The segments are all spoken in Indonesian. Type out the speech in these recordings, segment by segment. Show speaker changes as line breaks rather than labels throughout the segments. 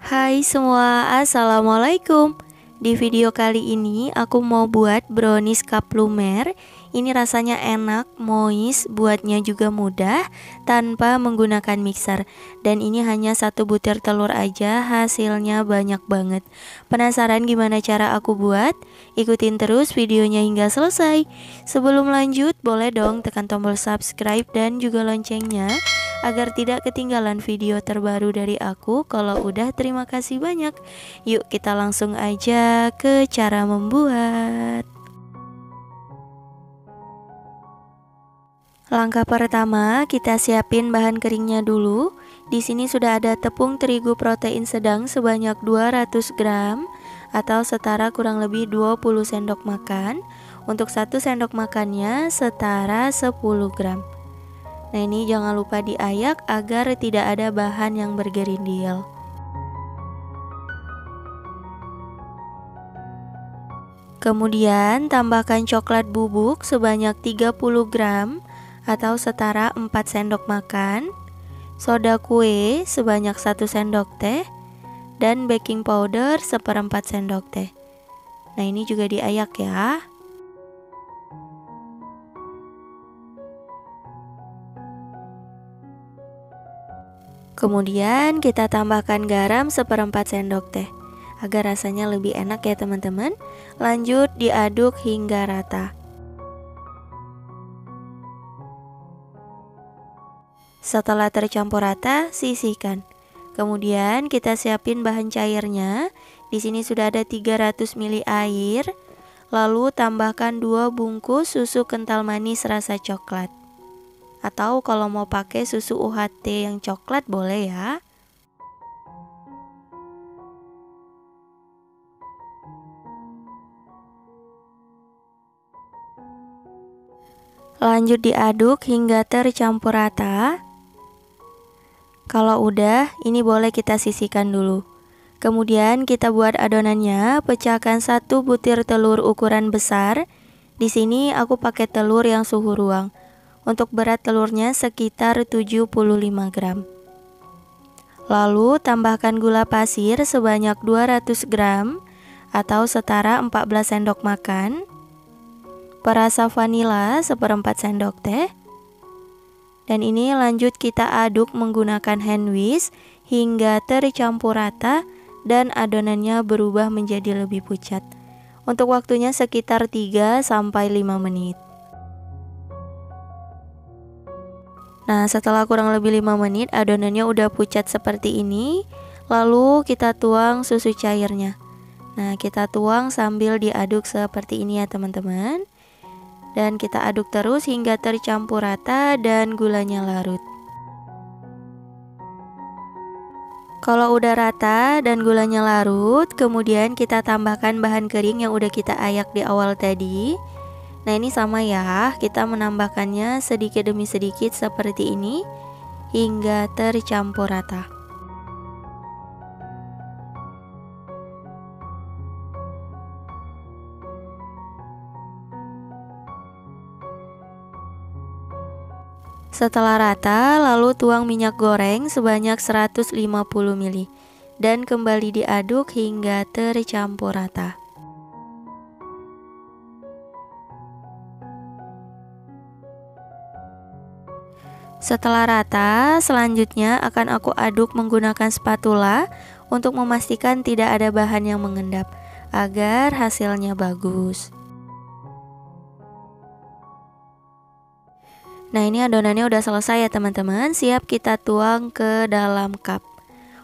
Hai semua, assalamualaikum. Di video kali ini aku mau buat brownies cup lumer. Ini rasanya enak, moist, buatnya juga mudah tanpa menggunakan mixer. Dan ini hanya 1 butir telur aja, hasilnya banyak banget. Penasaran gimana cara aku buat? Ikutin terus videonya hingga selesai. Sebelum lanjut, boleh dong tekan tombol subscribe dan juga loncengnya agar tidak ketinggalan video terbaru dari aku. Kalau udah, terima kasih banyak. Yuk kita langsung aja ke cara membuat. Langkah pertama, kita siapin bahan keringnya dulu. Di sini sudah ada tepung terigu protein sedang sebanyak 200 gram atau setara kurang lebih 20 sendok makan. Untuk 1 sendok makannya setara 10 gram. Nah, ini jangan lupa diayak agar tidak ada bahan yang bergerindil. Kemudian tambahkan coklat bubuk sebanyak 30 gram atau setara 4 sendok makan, soda kue sebanyak 1 sendok teh, dan baking powder 1/4 sendok teh. Nah, ini juga diayak ya. Kemudian kita tambahkan garam 1/4 sendok teh agar rasanya lebih enak ya teman-teman. Lanjut diaduk hingga rata. Setelah tercampur rata, sisihkan. Kemudian kita siapin bahan cairnya. Di sini sudah ada 300 ml air. Lalu tambahkan 2 bungkus susu kental manis rasa coklat. Atau kalau mau pakai susu UHT yang coklat boleh ya. Lanjut diaduk hingga tercampur rata. Kalau udah, ini boleh kita sisihkan dulu. Kemudian kita buat adonannya. Pecahkan 1 butir telur ukuran besar. Di sini aku pakai telur yang suhu ruang. Untuk berat telurnya sekitar 75 gram. Lalu tambahkan gula pasir sebanyak 200 gram atau setara 14 sendok makan. Perasa vanila 1/4 sendok teh. Dan ini lanjut kita aduk menggunakan hand whisk hingga tercampur rata dan adonannya berubah menjadi lebih pucat. Untuk waktunya sekitar 3-5 menit. Nah, setelah kurang lebih 5 menit adonannya udah pucat seperti ini. Lalu kita tuang susu cairnya. Nah, kita tuang sambil diaduk seperti ini ya teman-teman. Dan kita aduk terus hingga tercampur rata dan gulanya larut. Kalau udah rata dan gulanya larut, kemudian kita tambahkan bahan kering yang udah kita ayak di awal tadi. Nah, ini sama ya, kita menambahkannya sedikit demi sedikit seperti ini hingga tercampur rata. Setelah rata, lalu tuang minyak goreng sebanyak 150 ml dan kembali diaduk hingga tercampur rata. Setelah rata, selanjutnya akan aku aduk menggunakan spatula untuk memastikan tidak ada bahan yang mengendap agar hasilnya bagus. Nah, ini adonannya udah selesai ya teman-teman, siap kita tuang ke dalam cup.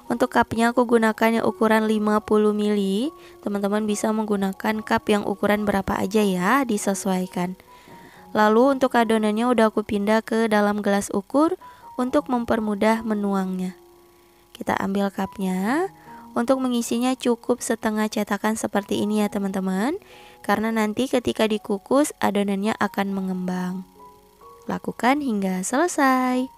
Untuk cupnya aku gunakan yang ukuran 50 ml. Teman-teman bisa menggunakan cup yang ukuran berapa aja ya, disesuaikan. Lalu untuk adonannya udah aku pindah ke dalam gelas ukur untuk mempermudah menuangnya. Kita ambil cupnya. Untuk mengisinya cukup setengah cetakan seperti ini ya teman-teman. Karena nanti ketika dikukus adonannya akan mengembang. Lakukan hingga selesai.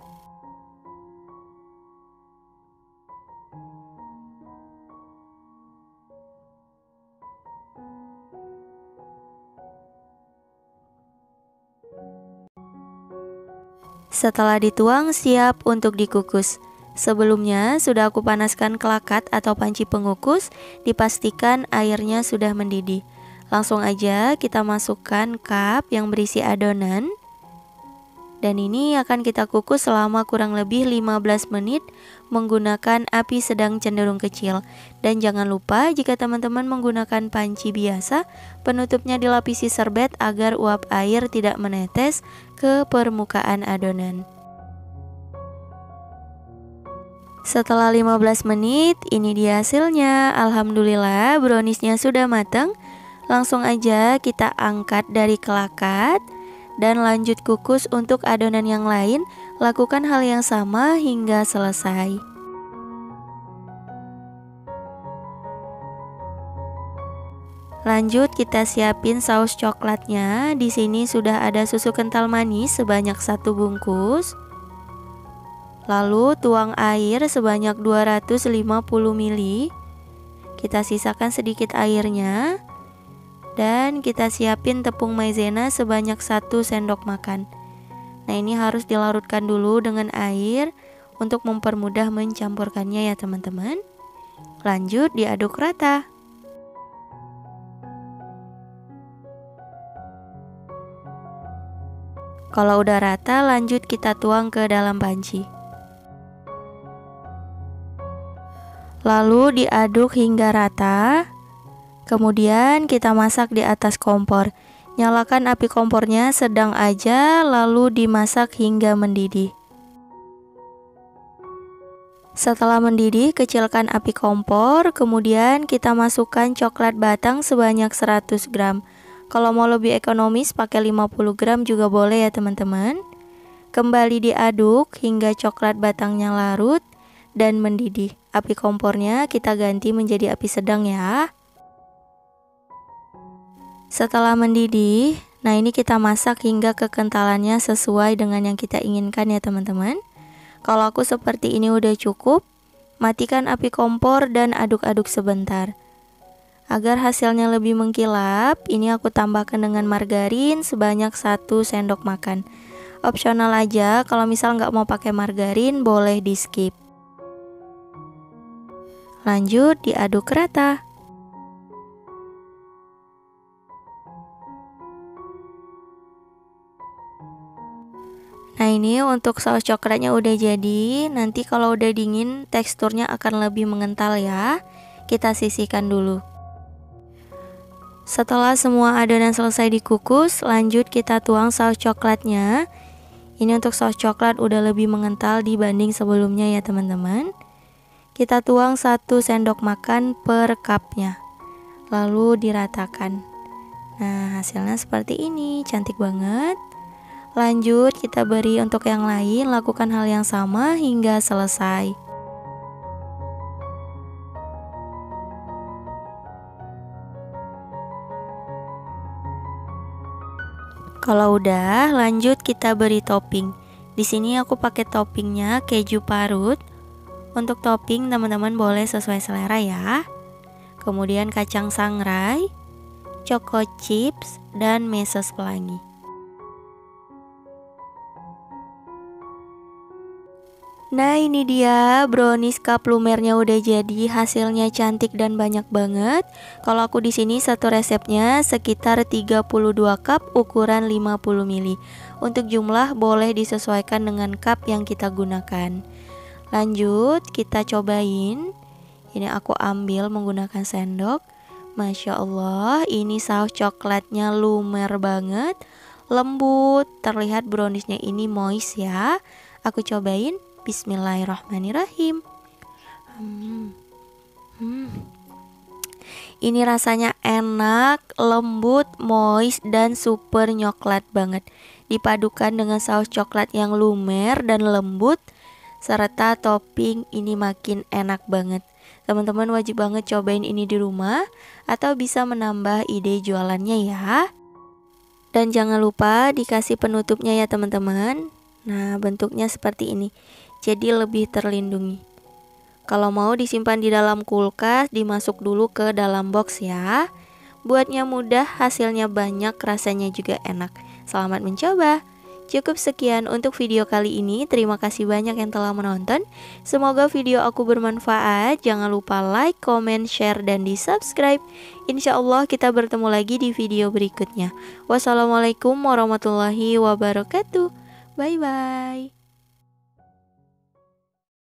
Setelah dituang, siap untuk dikukus. Sebelumnya sudah aku panaskan kelakat atau panci pengukus, dipastikan airnya sudah mendidih. Langsung aja kita masukkan cup yang berisi adonan. Dan ini akan kita kukus selama kurang lebih 15 menit menggunakan api sedang cenderung kecil. Dan jangan lupa jika teman-teman menggunakan panci biasa, penutupnya dilapisi serbet agar uap air tidak menetes ke permukaan adonan. Setelah 15 menit, ini dia hasilnya. Alhamdulillah browniesnya sudah matang. Langsung aja kita angkat dari kelakat dan lanjut kukus untuk adonan yang lain. Lakukan hal yang sama hingga selesai. Lanjut kita siapin saus coklatnya. Di sini sudah ada susu kental manis sebanyak 1 bungkus. Lalu tuang air sebanyak 250 ml. Kita sisakan sedikit airnya. Dan kita siapin tepung maizena sebanyak 1 sendok makan. Nah, ini harus dilarutkan dulu dengan air untuk mempermudah mencampurkannya ya teman-teman. Lanjut diaduk rata. Kalau udah rata, lanjut kita tuang ke dalam panci. Lalu diaduk hingga rata. Kemudian kita masak di atas kompor. Nyalakan api kompornya sedang aja, lalu dimasak hingga mendidih. Setelah mendidih, kecilkan api kompor. Kemudian kita masukkan coklat batang sebanyak 100 gram. Kalau mau lebih ekonomis pakai 50 gram juga boleh ya teman-teman. Kembali diaduk hingga coklat batangnya larut dan mendidih. Api kompornya kita ganti menjadi api sedang ya. Setelah mendidih, nah ini kita masak hingga kekentalannya sesuai dengan yang kita inginkan ya teman-teman. Kalau aku seperti ini udah cukup, matikan api kompor dan aduk-aduk sebentar. Agar hasilnya lebih mengkilap, ini aku tambahkan dengan margarin sebanyak 1 sendok makan. Opsional aja, kalau misal nggak mau pakai margarin boleh di skip. Lanjut diaduk rata. Nah, ini untuk saus coklatnya udah jadi. Nanti kalau udah dingin teksturnya akan lebih mengental ya. Kita sisihkan dulu. Setelah semua adonan selesai dikukus, lanjut kita tuang saus coklatnya. Ini untuk saus coklat udah lebih mengental dibanding sebelumnya ya teman-teman. Kita tuang 1 sendok makan per cupnya. Lalu diratakan. Nah, hasilnya seperti ini, cantik banget. Lanjut kita beri untuk yang lain, lakukan hal yang sama hingga selesai. Kalau udah, lanjut kita beri topping. Di sini aku pakai toppingnya keju parut. Untuk topping teman-teman boleh sesuai selera ya. Kemudian kacang sangrai, choco chips, dan meses pelangi. Nah, ini dia brownies cup lumernya udah jadi, hasilnya cantik dan banyak banget. Kalau aku di sini satu resepnya sekitar 32 cup ukuran 50 ml. Untuk jumlah boleh disesuaikan dengan cup yang kita gunakan. Lanjut kita cobain. Ini aku ambil menggunakan sendok. Masya Allah, ini saus coklatnya lumer banget, lembut, terlihat browniesnya ini moist ya. Aku cobain. Bismillahirrahmanirrahim. Ini rasanya enak, lembut, moist, dan super nyoklat banget. Dipadukan dengan saus coklat yang lumer dan lembut, serta topping, ini makin enak banget. Teman-teman wajib banget cobain ini di rumah, atau bisa menambah ide jualannya ya. Dan jangan lupa dikasih penutupnya ya teman-teman. Nah, bentuknya seperti ini. Jadi lebih terlindungi. Kalau mau disimpan di dalam kulkas, dimasuk dulu ke dalam box ya. Buatnya mudah, hasilnya banyak, rasanya juga enak. Selamat mencoba. Cukup sekian untuk video kali ini. Terima kasih banyak yang telah menonton. Semoga video aku bermanfaat. Jangan lupa like, comment, share, dan di subscribe. Insya Allah kita bertemu lagi di video berikutnya. Wassalamualaikum warahmatullahi wabarakatuh. Bye bye.